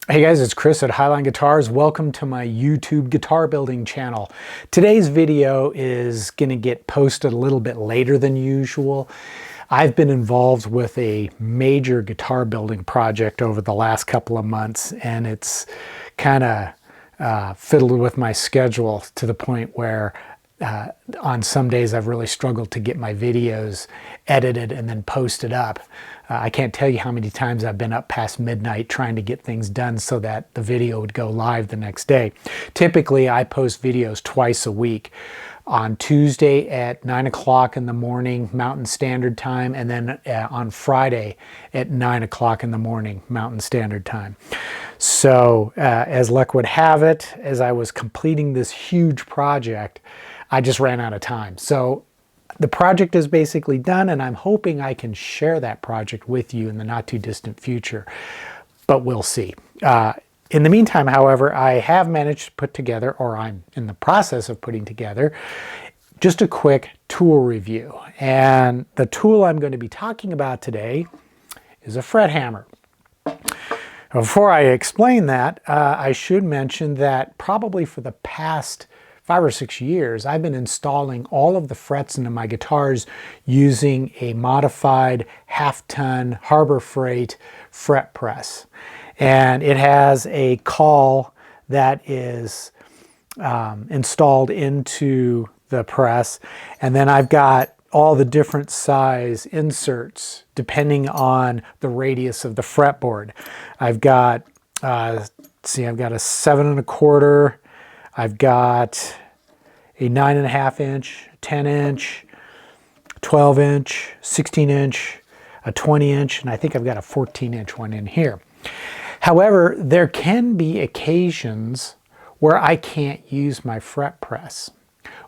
Hey guys, it's Chris at Highline Guitars. Welcome to my YouTube guitar building channel. Today's video is going to get posted a little bit later than usual. I've been involved with a major guitar building project over the last couple of months, and it's kind of fiddled with my schedule to the point where on some days I've really struggled to get my videos edited and then posted up. I can't tell you how many times I've been up past midnight trying to get things done so that the video would go live the next day. Typically, I post videos twice a week. On Tuesday at 9 o'clock in the morning Mountain Standard Time, and then on Friday at 9 o'clock in the morning Mountain Standard Time. So as luck would have it, as I was completing this huge project, I just ran out of time. So the project is basically done, and I'm hoping I can share that project with you in the not too distant future, but we'll see. In the meantime, however, I have managed to put together, or I'm in the process of putting together, just a quick tool review. And the tool I'm going to be talking about today is a fret hammer. Before I explain that, I should mention that probably for the past 5 or 6 years, I've been installing all of the frets into my guitars using a modified half-ton Harbor Freight fret press. And it has a caul that is installed into the press. And then I've got all the different size inserts depending on the radius of the fretboard. I've got, I've got a 7 1/4. I've got a 9.5 inch, 10 inch, 12 inch, 16 inch, a 20 inch, and I think I've got a 14 inch one in here. However, there can be occasions where I can't use my fret press.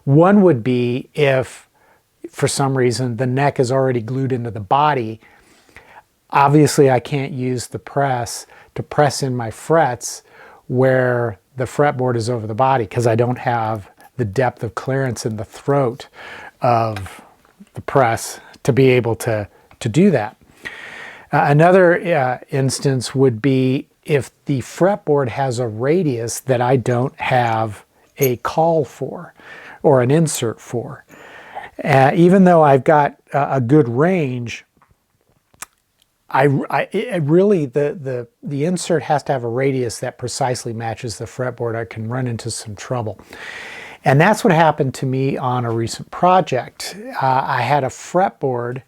One would be if, for some reason, the neck is already glued into the body. Obviously, I can't use the press to press in my frets where the fretboard is over the body because I don't have the depth of clearance in the throat of the press to be able to do that. Another instance would be if the fretboard has a radius that I don't have a caul for or an insert for. Even though I've got a good range, the insert has to have a radius that precisely matches the fretboard. I can run into some trouble. And that's what happened to me on a recent project. I had a fretboard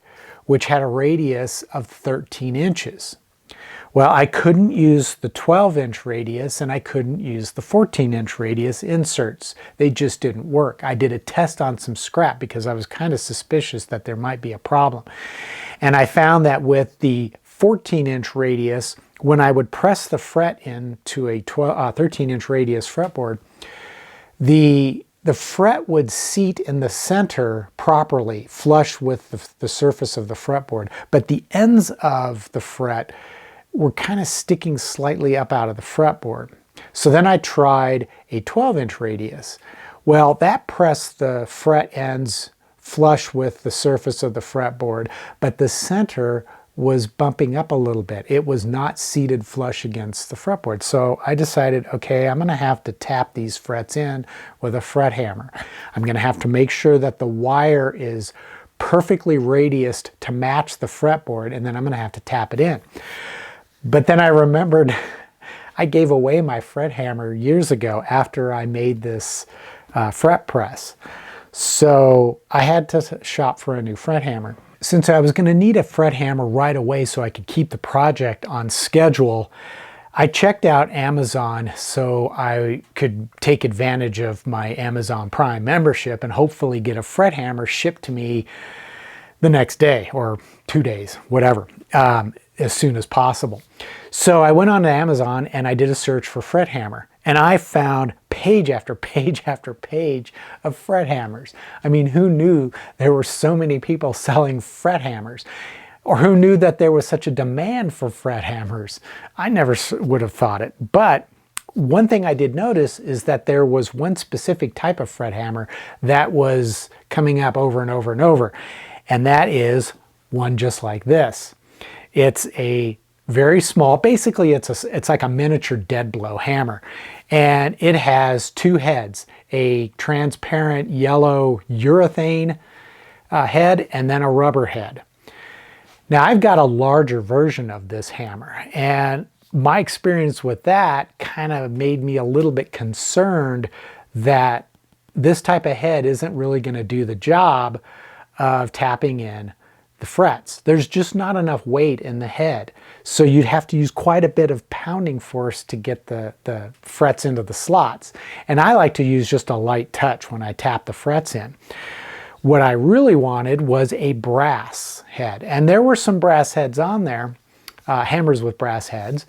which had a radius of 13 inches. Well, I couldn't use the 12-inch radius and I couldn't use the 14-inch radius inserts. They just didn't work. I did a test on some scrap because I was kind of suspicious that there might be a problem. And I found that with the 14-inch radius, when I would press the fret into a 13-inch radius fretboard, the fret would seat in the center properly, flush with the surface of the fretboard, but the ends of the fret were kind of sticking slightly up out of the fretboard. So then I tried a 12-inch radius. Well, that pressed the fret ends flush with the surface of the fretboard, but the center was bumping up a little bit. It was not seated flush against the fretboard. So I decided, okay, I'm going to have to tap these frets in with a fret hammer. I'm going to have to make sure that the wire is perfectly radiused to match the fretboard, and then I'm going to have to tap it in. But then I remembered I gave away my fret hammer years ago after I made this fret press. So I had to shop for a new fret hammer. Since I was going to need a fret hammer right away so I could keep the project on schedule, I checked out Amazon so I could take advantage of my Amazon Prime membership and hopefully get a fret hammer shipped to me the next day or 2 days, whatever, as soon as possible. So I went on to Amazon and I did a search for fret hammer, and I found page after page after page of fret hammers. I mean, who knew there were so many people selling fret hammers? Or who knew that there was such a demand for fret hammers? I never would have thought it. But one thing I did notice is that there was one specific type of fret hammer that was coming up over and over and over. And that is one just like this. It's a very small. Basically, it's like a miniature dead blow hammer. And it has two heads, a transparent yellow urethane head and then a rubber head. Now I've got a larger version of this hammer, and my experience with that kind of made me a little bit concerned that this type of head isn't really going to do the job of tapping in the frets. There's just not enough weight in the head. So you'd have to use quite a bit of pounding force to get the frets into the slots. And I like to use just a light touch when I tap the frets in. What I really wanted was a brass head. And there were some brass heads on there, hammers with brass heads.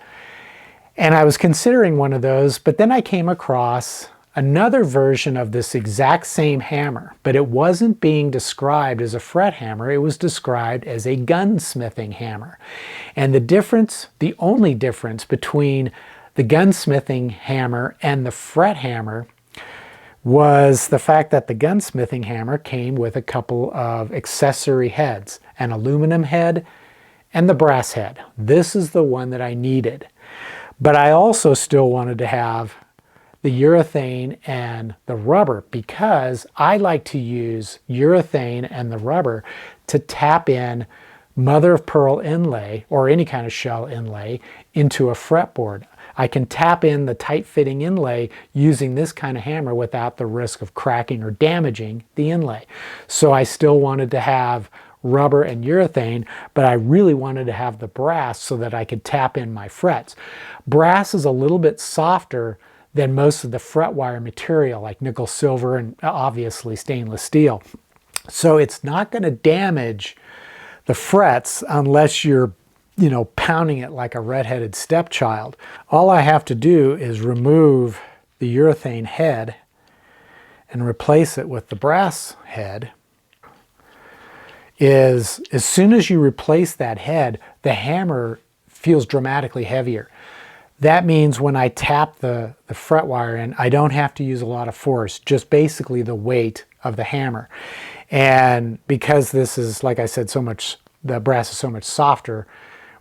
And I was considering one of those, but then I came across another version of this exact same hammer, but it wasn't being described as a fret hammer. It was described as a gunsmithing hammer. And the difference, the only difference between the gunsmithing hammer and the fret hammer was the fact that the gunsmithing hammer came with a couple of accessory heads, an aluminum head and the brass head. This is the one that I needed. But I also still wanted to have the urethane and the rubber, because I like to use urethane and the rubber to tap in mother of pearl inlay or any kind of shell inlay into a fretboard. I can tap in the tight-fitting inlay using this kind of hammer without the risk of cracking or damaging the inlay. So I still wanted to have rubber and urethane, but I really wanted to have the brass so that I could tap in my frets. Brass is a little bit softer than most of the fret wire material, like nickel silver and obviously stainless steel. So it's not going to damage the frets unless you're pounding it like a red-headed stepchild. All I have to do is remove the urethane head and replace it with the brass head. As soon as you replace that head, the hammer feels dramatically heavier. That means when I tap the fret wire in, I don't have to use a lot of force, just basically the weight of the hammer. And because this is, like I said, the brass is so much softer,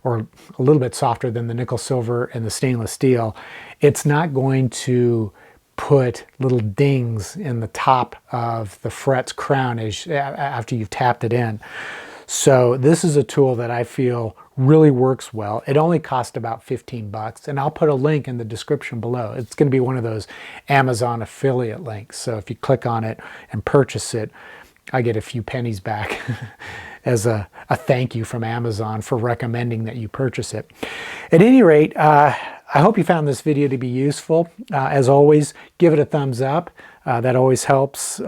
or a little bit softer than the nickel silver and the stainless steel, it's not going to put little dings in the top of the fret's crown after you've tapped it in. So this is a tool that I feel really works well. It only cost about 15 bucks, and I'll put a link in the description below. It's going to be one of those Amazon affiliate links. So if you click on it and purchase it, I get a few pennies back as a thank you from Amazon for recommending that you purchase it. At any rate, I hope you found this video to be useful. As always, give it a thumbs up. That always helps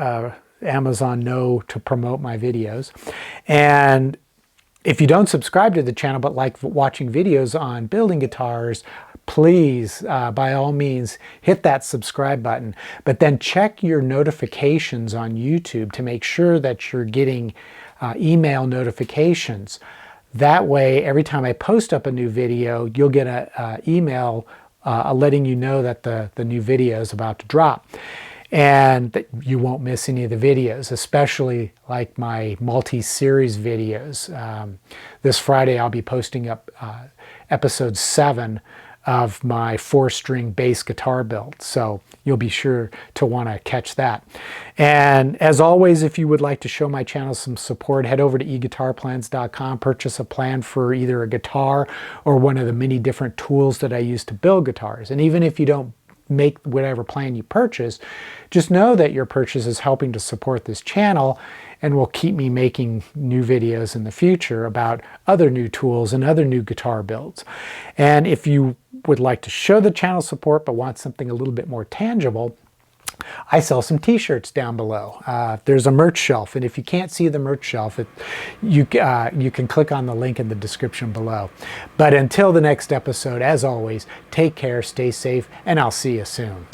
Amazon know to promote my videos. And if you don't subscribe to the channel but like watching videos on building guitars, please, by all means, hit that subscribe button. But then check your notifications on YouTube to make sure that you're getting email notifications. That way, every time I post up a new video, you'll get an email letting you know that the new video is about to drop. And that you won't miss any of the videos, especially like my multi-series videos. This Friday, I'll be posting up episode 7 of my 4-string bass guitar build. So you'll be sure to want to catch that. And as always, if you would like to show my channel some support, head over to eguitarplans.com, purchase a plan for either a guitar or one of the many different tools that I use to build guitars. And even if you don't make whatever plan you purchase, just know that your purchase is helping to support this channel and will keep me making new videos in the future about other new tools and other new guitar builds. And if you would like to show the channel support but want something a little bit more tangible, I sell some t-shirts down below. There's a merch shelf, and if you can't see the merch shelf, you can click on the link in the description below. But until the next episode, as always, take care, stay safe, and I'll see you soon.